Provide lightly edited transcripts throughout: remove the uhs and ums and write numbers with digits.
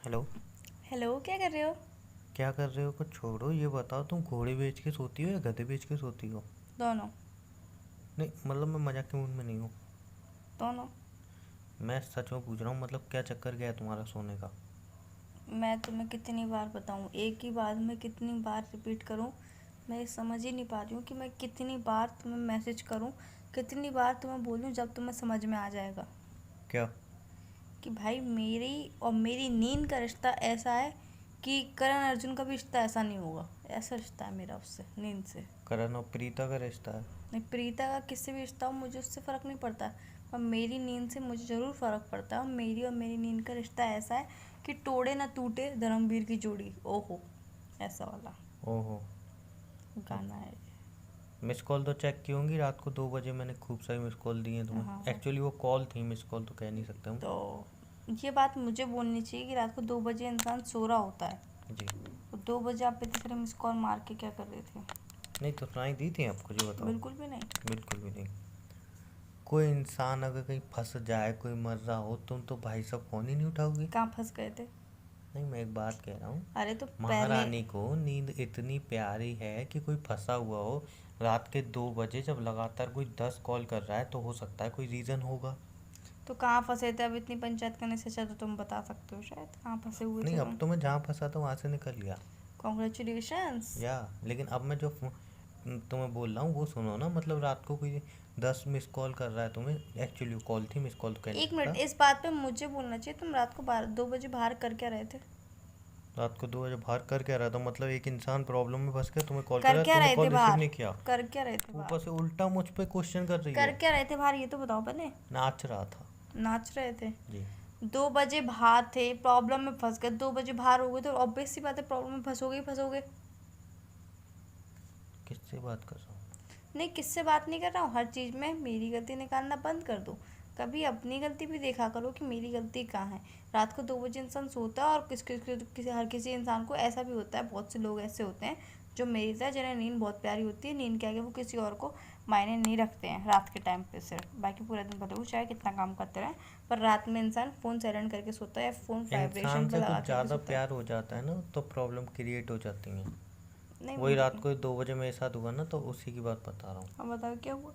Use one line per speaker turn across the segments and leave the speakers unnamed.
Hello.
Hello, क्या कर रहे हो?
क्या कर रहे हो? कुछ छोड़ो, ये बताओ, तुम घोड़े बेच के सोती हो या गधे बेच के सोती हो?
दोनों।
नहीं, मतलब मैं मजाक के मूड में नहीं हूँ।
दोनों।
मैं सच में पूछ रहा हूँ, मतलब क्या चक्कर क्या है तुम्हारा सोने का?
मैं तुम्हें कितनी बार बताऊं, एक ही बात मैं कितनी बार रिपीट करूं? मैं ये समझ ही नहीं पा रही हूँ कि मैं कितनी बार तुम्हें मैसेज करूं, कितनी बार तुम्हें बोलूं जब तुम्हें समझ में आ जाएगा
क्या?
कि भाई मेरी और मेरी नींद का रिश्ता ऐसा है कि करण अर्जुन का भी रिश्ता ऐसा नहीं होगा। ऐसा रिश्ता है मेरा उससे, नींद से।
करण और प्रीता का रिश्ता है?
नहीं, प्रीता का किससे भी रिश्ता हो मुझे उससे फ़र्क नहीं पड़ता, और मेरी नींद से मुझे ज़रूर फ़र्क पड़ता है। और मेरी नींद का रिश्ता ऐसा है कि तोड़े ना टूटे धर्मवीर की जोड़ी। ओहो, ऐसा वाला
ओहो।
गाना है।
मिस कॉल तो चेक की होंगी, रात को 2 बजे मैंने खूब सारी मिस कॉल दी हैं तुम्हें।
हाँ,
एक्चुअली वो कॉल थी, मिस कॉल तो कह नहीं सकते हम।
तो ये बात मुझे बोलनी चाहिए कि रात को 2 बजे इंसान सो रहा होता है।
जी।
तो 2 बजे आप इतने सारे मिस कॉल मार के क्या कर रहे थे?
नहीं तो सुनाई दी थी आपको, जी बताओ।
बिल्कुल भी नहीं।
बिल्कुल भी नहीं। कोई इंसान अगर कहीं फंस जाए, कोई मर रहा हो, तुम तो भाई साहब फ़ोन ही नहीं उठाओगे।
कहाँ फंस गए थे?
नहीं, मैं एक बात कह रहा हूँ।
अरे तो पहले।
महारानी को नींद इतनी प्यारी है कि कोई फंसा हुआ हो रात के 2 बजे, जब लगातार कोई 10 कॉल कर रहा है तो हो सकता है कोई रीज़न होगा।
तो कहाँ फंसे थे? अब इतनी पंचायत करने से अच्छा तो तुम बता सकते हो शायद कहाँ फंसे हुए
नहीं,
थे
अब
तुम।
तो मैं जहाँ फंसा था वहाँ से निकल गया।
कॉन्ग्रेचुलेशंस।
या लेकिन अब मैं जो तुम्हें बोल रहा हूँ वो सुनो ना। मतलब रात को कोई 10 मिस कॉल कर रहा है तुम्हें, एक्चुअली कॉल थी, मिस कॉल तो कह नहीं
एक मिनट,
सकता।
इस बात पे मुझे बोलना चाहिए, तुम रात को 2 बजे बाहर कर क्या रहे थे?
रात को 2 बजे बाहर कर क्या रहा था? मतलब एक इंसान प्रॉब्लम में फंस गया, तुम्हें कॉल कर
कर
रहा है,
क्या
तुमने
रहे थे
कॉल रिसीव
बाहर?
नहीं किया।
कर क्या रहे थे
ऊपर
बाहर?
से उल्टा मुझ पे क्वेश्चन कर रही
कर
है।
क्या रहे थे बाहर, ये तो बताओ पहले।
नाच रहा था।
नाच रहे थे?
जी।
2 बजे बाहर थे, प्रॉब्लम में फंस गए, 2 बजे बाहर हो गए तो ऑब्वियस सी बात है, प्रॉब्लम में फंसोगे ही फंसोगे।
किससे बात कर रहा हूँ?
नहीं, किससे बात नहीं कर रहा हूँ, हर चीज़ में मेरी गलती निकालना बंद कर दो। कभी अपनी गलती भी देखा करो कि मेरी गलती कहाँ है। रात को 2 बजे इंसान सोता है, और हर किसी इंसान को ऐसा भी होता है, बहुत से लोग ऐसे होते हैं जो मेरी तरह, जिन्हें नींद बहुत प्यारी होती है, नींद के आगे वो किसी और को मायने नहीं रखते हैं रात के टाइम पे सिर्फ। बाकी पूरे दिन भले वो चाहे कितना काम करते रहें, पर रात में इंसान फ़ोन साइलेंट करके सोता है या फ़ोन
इंसान
वाइब्रेशन पर
से
लगा
कुछ
करके
ज़्यादा
सोता है।
प्यार हो जाता है ना तो प्रॉब्लम क्रिएट हो जाती हैं।
नहीं
वही
मुझे।
रात को 2 बजे मेरे साथ हुआ ना, तो उसी की बात बता रहा हूँ।
अब बताओ क्या हुआ?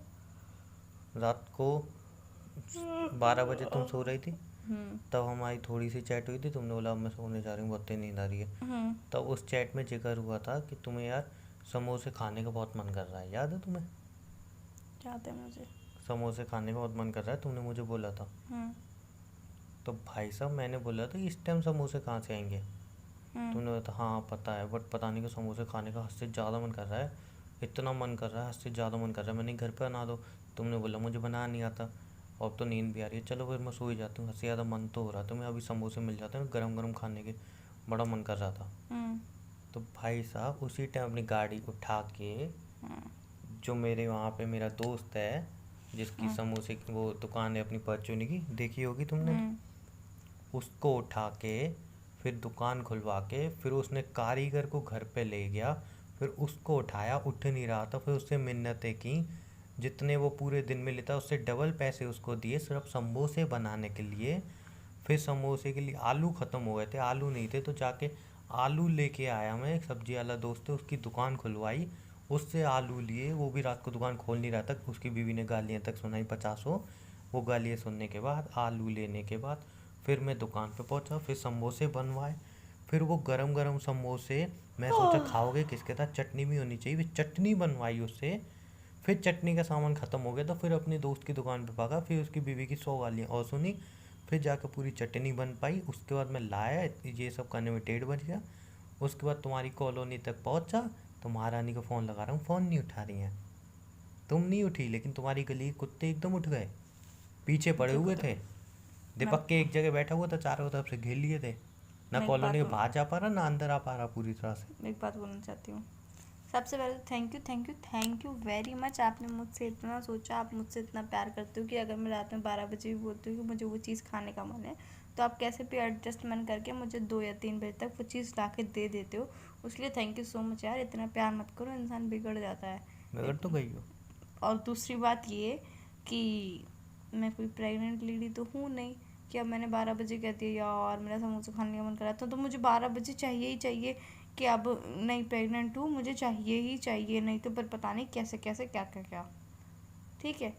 रात को 12 बजे तुम सो रही थी।
हम्म।
तब हमारी थोड़ी सी चैट हुई थी, तुमने बोला अब मैं सोने जा रही हूँ, बहुत तेज नींद आ रही है।
हम्म।
तब उस चैट में जिक्र हुआ था कि तुम्हें यार समोसे खाने का बहुत मन कर रहा है, याद है तुम्हें?
याद है मुझे।
समोसे खाने का बहुत मन कर रहा है, तुमने मुझे बोला था।
हम्म।
तो भाई साहब मैंने बोला था इस टाइम समोसे कहाँ से आएंगे?
हम्म।
तुमने बोला था हाँ पता है, बट पता नहीं कि समोसे खाने का हद से ज़्यादा मन कर रहा है। इतना मन कर रहा है, हद से ज़्यादा मन कर रहा है, मैंने घर पे बना दो। तुमने बोला मुझे बनाना नहीं आता, और अब तो नींद भी आ रही है, चलो फिर मैं सो ही जाती हूँ, हद से ज़्यादा मन तो हो रहा था, मैं अभी समोसे मिल जाते हैं गरम गरम खाने के, बड़ा मन कर रहा था।
हम्म।
तो भाई साहब उसी टाइम अपनी गाड़ी उठा के,
हम्म।
जो मेरे वहाँ पे मेरा दोस्त है जिसकी
हम्म।
समोसे की वो दुकान है अपनी परचूनी की, देखी होगी तुमने,
हम्म।
उसको उठा के फिर दुकान खुलवा के फिर उसने कारीगर को घर पे ले गया। फिर उसको उठाया, उठ नहीं रहा था, फिर उससे मिन्नतें की, जितने वो पूरे दिन में लेता उससे डबल पैसे उसको दिए सिर्फ समोसे बनाने के लिए। फिर समोसे के लिए आलू ख़त्म हो गए थे, आलू नहीं थे, तो जाके आलू लेके आया। मैं, एक सब्जी वाला दोस्त है, उसकी दुकान खुलवाई, उससे आलू लिए। वो भी रात को दुकान खोल नहीं रहा था, उसकी बीवी ने गालियाँ तक सुनाई 50। वो गालियाँ सुनने के बाद, आलू लेने के बाद, फिर मैं दुकान पे पहुंचा, फिर समोसे बनवाए। फिर वो गरम गरम समोसे, मैं सोचा खाओगे किसके साथ, चटनी भी होनी चाहिए, फिर चटनी बनवाई उससे। फिर चटनी का सामान ख़त्म हो गया तो फिर अपने दोस्त की दुकान पे भागा, फिर उसकी बीवी की 100 गालियाँ और सुनी। फिर जाकर पूरी चटनी बन पाई, उसके बाद मैं लाया, ये सब करने में 1:30 बज गया। उसके बाद तुम्हारी कॉलोनी तक पहुंचा, तो महारानी को फ़ोन लगा रहा हूँ, फ़ोन नहीं उठा रही हैं। तुम नहीं उठी, लेकिन तुम्हारी गली के कुत्ते एकदम उठ गए, पीछे पड़े
देखो
हुए थे।
देखो। मैं
दीपक के एक जगह बैठा हुआ था, चारों तरफ से घेर लिए थे। ना
मैं एक
कॉलोनी
बात
के
बोल
बाहर जा पा रहा, ना अंदर आ पा रहा पूरी तरह से।
मैं एक बात बोलना चाहती हूँ। सबसे पहले तो thank you, thank you, thank you very much. आपने मुझसे इतना सोचा, आप मुझसे इतना प्यार करते हो कि अगर मैं रात में 12 बजे भी बोलती हूँ कि मुझे वो चीज़ खाने का मन है, तो आप कैसे भी एडजस्टमेंट करके मुझे 2 या 3 बजे तक वो चीज़ ला के दे देते हो। उसके लिए थैंक यू सो मच यार। इतना प्यार मत करो, इंसान बिगड़ जाता है।
बिगड़ तो
एक-
गई हो।
और दूसरी बात ये कि मैं कोई प्रेग्नेंट लेडी तो हूँ नहीं, कि अब मैंने 12 बजे कह दिया यार मेरा समोसा खाने का मन कर रहा था, तो मुझे 12 बजे चाहिए ही चाहिए कि अब नहीं प्रेग्नेंट हूँ, मुझे चाहिए ही चाहिए, नहीं तो फिर पता नहीं कैसे कैसे क्या क्या क्या। ठीक है,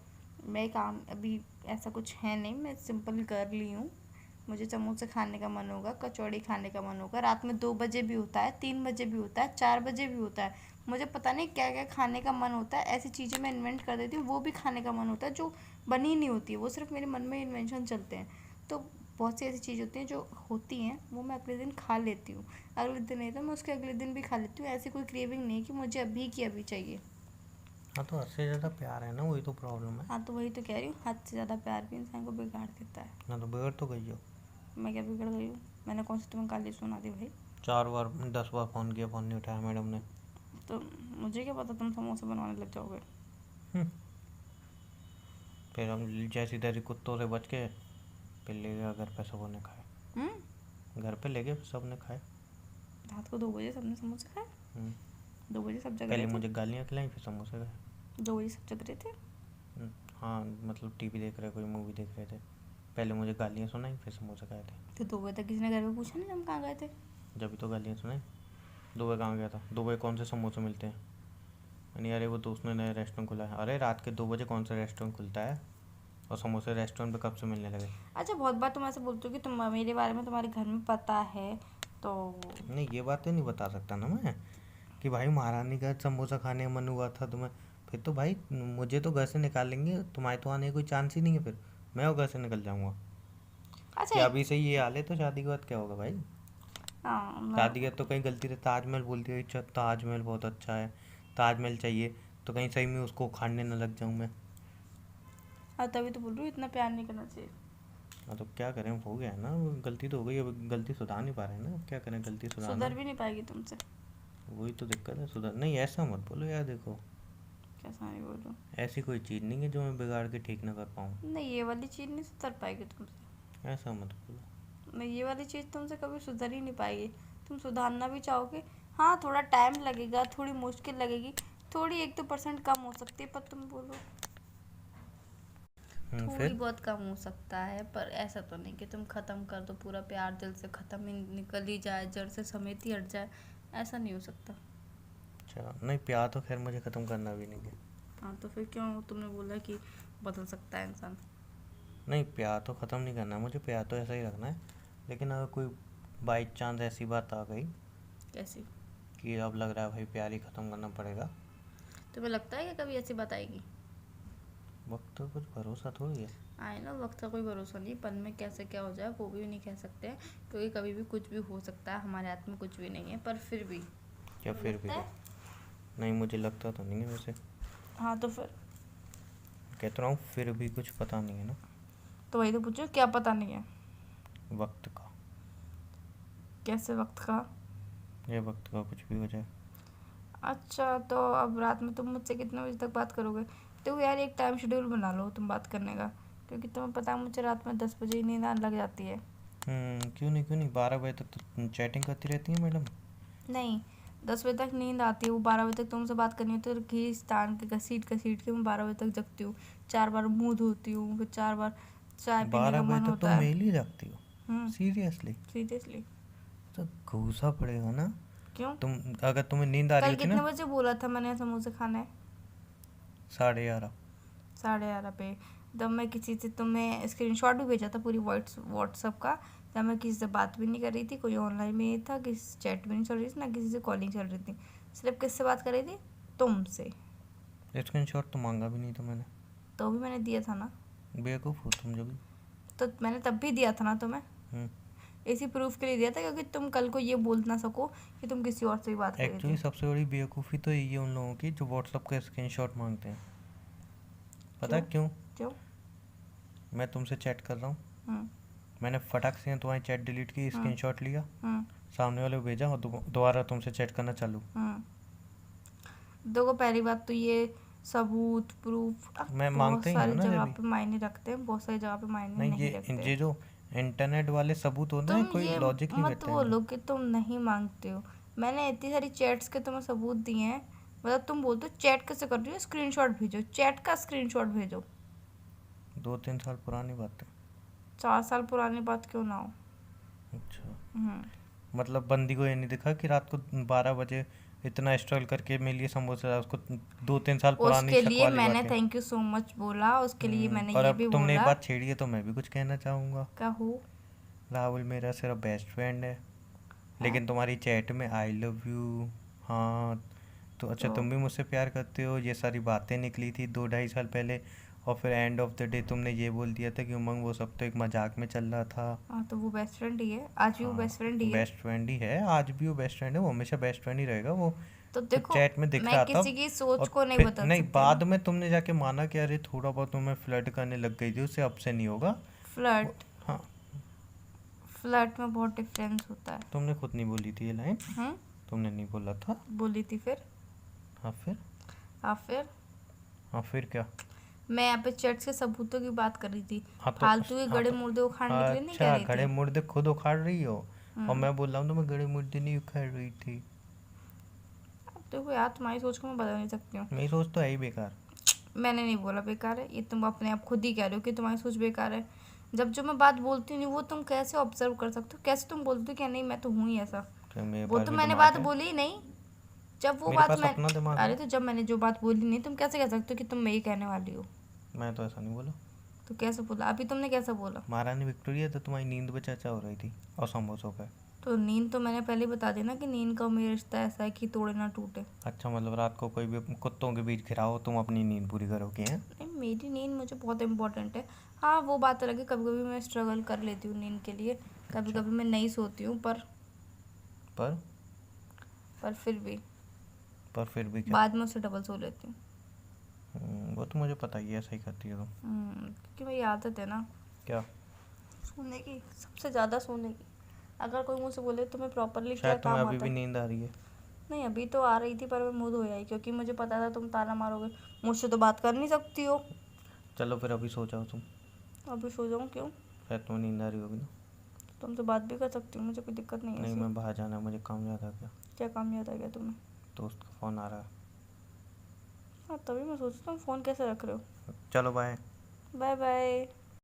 मैं काम अभी ऐसा कुछ है नहीं, मैं सिंपल कर ली हूँ। मुझे समोसे खाने का मन होगा, कचौड़ी खाने का मन होगा, रात में 2 बजे भी होता है, 3 बजे भी होता है, 4 बजे भी होता है। मुझे पता नहीं क्या क्या खाने का मन होता है, ऐसी चीज़ें मैं इन्वेंट कर देती हूँ, वो भी खाने का मन होता है जो बनी नहीं होती है, वो सिर्फ मेरे मन में इन्वेंशन चलते हैं। तो बहुत सी ऐसी चीज़ होती हैं जो होती हैं, वो मैं अगले दिन खा लेती हूँ। अगले दिन नहीं तो मैं उसके अगले दिन भी खा लेती हूँ। ऐसी कोई क्रेविंग नहीं है कि मुझे अभी की अभी चाहिए।
हाँ तो हद से ज़्यादा प्यार है ना, वही तो प्रॉब्लम है।
हाँ तो वही तो कह रही हूँ, हद से ज़्यादा प्यार भी इंसान को बिगाड़ देता है।
ना तो बिगड़ तो गई हो।
मैं क्या बिगड़ गई हूँ? मैंने कौन सी तुम्हें गाली सुना दी भाई?
4 बार 10 बार फ़ोन किया, फ़ोन नहीं उठाया मैडम ने।
तो मुझे क्या पता तुम समोसे बनवाने लग जाओगे।
हम्म, फिर हम जैसी तैसी कुत्तों से बच के फिर ले गया घर पे, सबों ने खाए। घर पे ले गए, सब ने खाए।
रात को 2 बजे सबने समोसे खाए?
हम्म,
2 बजे सब जग
पहले
रहे थे?
मुझे गालियाँ खिलाई, फिर समोसे खाए।
2 बजे सब जग रहे थे?
हाँ मतलब टीवी देख रहे, कोई मूवी देख रहे थे। पहले मुझे गालियाँ सुनाई, फिर समोसे खाए थे।
तो 2 बजे तक किसी ने घर में पूछा नहीं हम कहाँ गए थे?
जब भी तो गालियाँ सुनाई। 2 बजे कहाँ गया था? 2 बजे कौन से समोसे मिलते हैं? नहीं, अरे वो दोस्त ने नया रेस्टोरेंट खुला है। अरे रात के 2 बजे कौन सा रेस्टोरेंट खुलता है? और समोसे रेस्टोरेंट पे कब से मिलने लगे?
अच्छा, बहुत बार तुम ऐसे बोलते हो कि तुम मेरे बारे में तुम्हारे घर में पता है, तो
नहीं, ये बातें नहीं बता सकता ना मैं, कि भाई महारानी का समोसा खाने का मन हुआ था तुम्हें। फिर तो भाई मुझे तो घर से निकालेंगे, तुम्हारे तो आने का कोई चांस ही नहीं है। फिर मैं वो घर से निकल जाऊंगा।
अच्छा
कि अभी से ये हाल है तो शादी के बाद क्या होगा भाई?
हाँ
शादी के बाद तो कहीं गलती से ताजमहल बोलती है, अच्छा ताजमहल बहुत अच्छा है, ताजमहल चाहिए, तो कहीं सही में उसको उखाड़ने न लग जाऊं मैं।
हाँ, तभी तो बोल रही हूँ इतना प्यार नहीं करना चाहिए।
हाँ तो क्या करें, हो गया है ना, वो गलती तो हो गई, अब गलती सुधार नहीं पा रहे हैं ना, अब क्या करें, गलती सुधारना।
सुधर भी नहीं पाएगी तुमसे।
वही तो दिक्कत है, सुधार नहीं, ऐसा मत बोलो यार। देखो,
कैसा नहीं बोल रही हूँ?
ऐसी कोई चीज़ नहीं है जो मैं बिगाड़ के ठीक ना कर पाऊँ।
नहीं, ये वाली चीज़ नहीं सुधर पाएगी तुमसे।
ऐसा मत बोलो।
नहीं, ये वाली चीज़ तुमसे कभी सुधर ही नहीं पाएगी। तुम सुधारना भी चाहोगे, हाँ थोड़ा टाइम लगेगा, थोड़ी मुश्किल लगेगी, थोड़ी 1-2% कम हो सकती है, पर तुम बोलो थोड़ी
फिर
बहुत कम हो सकता है, पर ऐसा तो नहीं कि तुम ख़त्म कर दो पूरा प्यार, दिल से ख़त्म ही निकल ही जाए, जड़ से समेत ही हट जाए, ऐसा नहीं हो सकता।
अच्छा, नहीं प्यार तो खैर मुझे ख़त्म करना भी नहीं है।
हाँ तो फिर क्यों तुमने बोला कि बदल सकता है इंसान?
नहीं, प्यार तो ख़त्म नहीं करना है मुझे, प्यार तो ऐसा ही रखना है। लेकिन अगर कोई बाई चांस ऐसी बात आ गई
कैसी?
कि अब लग रहा है भाई प्यार ही ख़त्म करना पड़ेगा,
तुम्हें लगता है कि कभी ऐसी बात आएगी?
वक्त तो कुछ भरोसा थोड़ी है।
आए ना, वक्त का कोई भरोसा नहीं, पल में कैसे क्या हो जाए वो भी नहीं कह सकते हैं, क्योंकि कभी भी कुछ भी हो सकता है, हमारे हाथ में कुछ भी नहीं है, पर फिर भी
क्या
तुम्हें
फिर भी?
लगता है?
नहीं, मुझे लगता तो नहीं है वैसे।
हाँ तो फिर
कहता रहा हूँ, फिर भी कुछ पता नहीं है ना।
तो वही तो पूछो, क्या पता नहीं है?
वक्त का।
कैसे वक्त का?
ये वक्त का कुछ भी हो जाए।
अच्छा, तो अब रात में तुम मुझसे कितने बजे तक बात करोगे? तो यार एक टाइम शेड्यूल बना लो तुम बात करने का, क्योंकि तुम्हें पता है मुझे रात में 10 बजे ही नींद आने लग जाती है।
क्यों नहीं, क्यों नहीं, 12 बजे तक तो चैटिंग करती रहती है मैडम।
नहीं, 10 बजे तक नींद आती है, वो 12 बजे तक तुमसे बात करनी होती है, तो खींच तान के घसीट घसीट के मैं 12 बजे तक जगती हूँ। 4 बार मुँह धोती हूँ, फिर 4 बार चाय पीने
बारह
का
बजे
मन
तक तो
होता है।
मेल ही रखती हो? सीरियसली?
सीरियसली।
तो घूसा पड़ेगा ना।
क्यों?
तुम, अगर तुम्हें नींद आ रही
कल
होती
कितने
ना।
बजे बोला था मैंने समोसे खाना है?
11:30।
11:30 पे? तब मैं किसी से तुम्हें स्क्रीनशॉट भी भेजा था पूरी व्हाट्सअप का, तब मैं किसी से बात भी नहीं कर रही थी, कोई ऑनलाइन भी नहीं था, किसी से चैट भी नहीं चल रही थी, ना किसी से कॉलिंग चल रही थी, सिर्फ किससे बात कर रही थी? तुमसे।
स्क्रीनशॉट तो मांगा भी नहीं था मैंने।
तो भी मैंने दिया था ना।
बेवकूफ़ हो तुम जो भी।
तो मैंने तब भी दिया था ना तुम्हें,
हम्म
इसी प्रूफ के लिए दिया था, क्योंकि तुम कल को ये बोल ना सको कि तुम किसी और से भी बात कर रही
एक्चुअली
थी।
सबसे बड़ी बेवकूफ़ी तो यही है उन लोगों की जो व्हाट्सअप का स्क्रीनशॉट मांगते हैं। पता है क्यों?
क्यों?
मैं तुमसे चैट कर रहा हूँ,
हम्म
मैंने फटाक से तुम्हारी चैट डिलीट की, स्क्रीनशॉट लिया,
हम्म
सामने वाले को भेजा और दोबारा तुमसे चैट करना चालू।
देखो, पहली बात तो ये सबूत प्रूफ
मैं
बहुत
मांगता ही नहीं
सारी
हूँ ना
जगह
जब भी।
पे मायने रखते हैं, बहुत सारी जगह पे मायने
नहीं,
नहीं रखते।
ये जो इंटरनेट वाले सबूत होते हैं,
तुम
कोई
ये
लॉजिक नहीं
मत
बैठता इनमें।
बोलो कि तुम नहीं मांगते हो, मैंने इतनी सारी चैट्स के तुम्हें सबूत दिए हैं, मतलब तुम बोलते हो चैट कैसे कर रही हो, स्क्रीनशॉट भेजो, चैट का स्क्रीनशॉट भेजो।
2-3 साल पुरानी बात है।
4 साल पुरानी बात क्यों ना हो।
अच्छा, मतलब बंदी को ये नहीं दिखा कि रात को 12 बजे इतना स्ट्रगल करके मेरे लिए समोसा, उसको 2-3 साल पुरानी
उसके
शक
लिए
वाली
मैंने
बातें।
थैंक यू सो मच बोला, उसके लिए मैंने
और
ये
अब
भी
तुमने ये
बोला।
बात छेड़ी है तो मैं भी कुछ कहना चाहूँगा।
कहो।
राहुल मेरा सिर्फ बेस्ट फ्रेंड है,
है
लेकिन तुम्हारी चैट में आई लव यू, हाँ तो अच्छा
तो
तुम भी मुझसे प्यार करते हो, ये सारी बातें निकली थी 2-2.5 साल पहले। और फिर एंड ऑफ द डे तुमने ये बोल दिया था कि उमंग वो सब तो एक मजाक में चल रहा था।
हाँ, तो वो बेस्ट फ्रेंड ही है, आज भी वो बेस्ट
हाँ,
फ्रेंड ही है।
बेस्ट फ्रेंड ही है, आज भी वो बेस्ट फ्रेंड है, वो हमेशा बेस्ट फ्रेंड ही रहेगा वो।
तो
तो
देखो,
चैट में दिख
मैं
रहा था।
किसी की सोच
और
को नहीं
फिर
बदल
नहीं,
सकती ना।
बाद में तुमने जाके माना कि अरे थोड़ा बहुत तुम्हें फ्लर्ट करने लग गई थी, उससे अब से नहीं होगा।
फ्लर्ट
हाँ,
फ्लर्ट में बहुत डिफरेंस होता है।
तुमने खुद नहीं बोली थी ये लाइन,
हम्म।
तुमने नहीं बोला था।
बोली थी फिर।
हाँ फिर।
हाँ फिर।
हाँ फिर क्या।
मैं यहाँ पे चैट के सबूतों की बात कर रही थी।
हाँ तो
फालतू के
हाँ
गड़े
तो
मुर्दे उखाड़ने के लिए नहीं कह
अच्छा,
रही
घड़े
थी।
मुर्दे खुद उखाड़ रही हो, और
हम्म।
मैं बोल रहा हूँ तो मैं घड़े मुर्दे नहीं उखाड़ रही थी।
अब देखो यार, तुम्हारी सोच को मैं बदल नहीं सकती हूँ।
मेरी सोच तो है ही बेकार।
मैंने नहीं बोला बेकार है, ये तुम अपने आप खुद ही कह रहे हो कि तुम्हारी सोच बेकार है। जब जो मैं बात बोलती नहीं, वो तुम कैसे ऑब्जर्व कर सकते हो, कैसे तुम बोलते हो कि नहीं मैं तो हूँ ही ऐसा।
तो मेरे
वो
पास
तो
भी
मैंने
दिमाग
बात
है।
बोली ही नहीं। जब वो
मेरे
बात
पास
मैं
अपना दिमाग
अरे
है।
तो जब मैंने जो बात बोली नहीं, तुम कैसे कह सकते हो कि तुम मैं ही कहने वाली हो।
मैं तो ऐसा नहीं बोला।
तो कैसे बोला, अभी तुमने कैसा बोला।
महारानी विक्टोरिया तो तुम्हारी नींद पे चर्चा हो रही थी और समोसों पे।
तो नींद तो मैंने पहले ही बता दी ना कि नींद का और मेरा रिश्ता ऐसा है कि तोड़े ना टूटे।
अच्छा, मतलब रात को कोई भी कुत्तों के बीच घिराओ तुम अपनी नींद पूरी करोगे हैं।
नहीं, मेरी नींद मुझे बहुत इंपॉर्टेंट है। हाँ, वो बात अलग है, कभी कभी मैं स्ट्रगल कर लेती हूँ नींद के लिए। कभी
अच्छा,
कभी मैं नहीं सोती हूँ,
पर
पर फिर भी
फिर भी क्या।
बाद में उससे डबल सो लेती हूँ।
वो तो मुझे पता ही है, ऐसा ही करती है तुम।
क्योंकि मेरी आदत है ना
क्या।
सोने की, सबसे ज़्यादा सोने की। अगर कोई मुझसे बोले तुम्हें प्रॉपरली क्या
शायद तुम्हें
काम
अभी
आता
भी
है।
नींद आ रही है।
नहीं, अभी तो आ रही थी पर मैं मुँह धो आई, क्योंकि मुझे पता था तुम ताना मारोगे। मुझसे तो बात कर नहीं सकती हो।
चलो फिर अभी सो जाओ तुम।
अभी सो जाऊँ क्यों।
शायद तुम्हें नींद आ रही होगी ना।
तुमसे बात भी कर सकती हूँ, मुझे कोई दिक्कत नहीं है
नहीं,
ऐसी।
मैं बाहर जाना है, मुझे काम याद आ गया।
क्या काम याद आ गया तुम्हें।
दोस्त का फ़ोन आ रहा
हाँ, तभी मैं सोचती हूँ फ़ोन कैसे रख रहे हो।
है। चलो बाय।
Bye bye.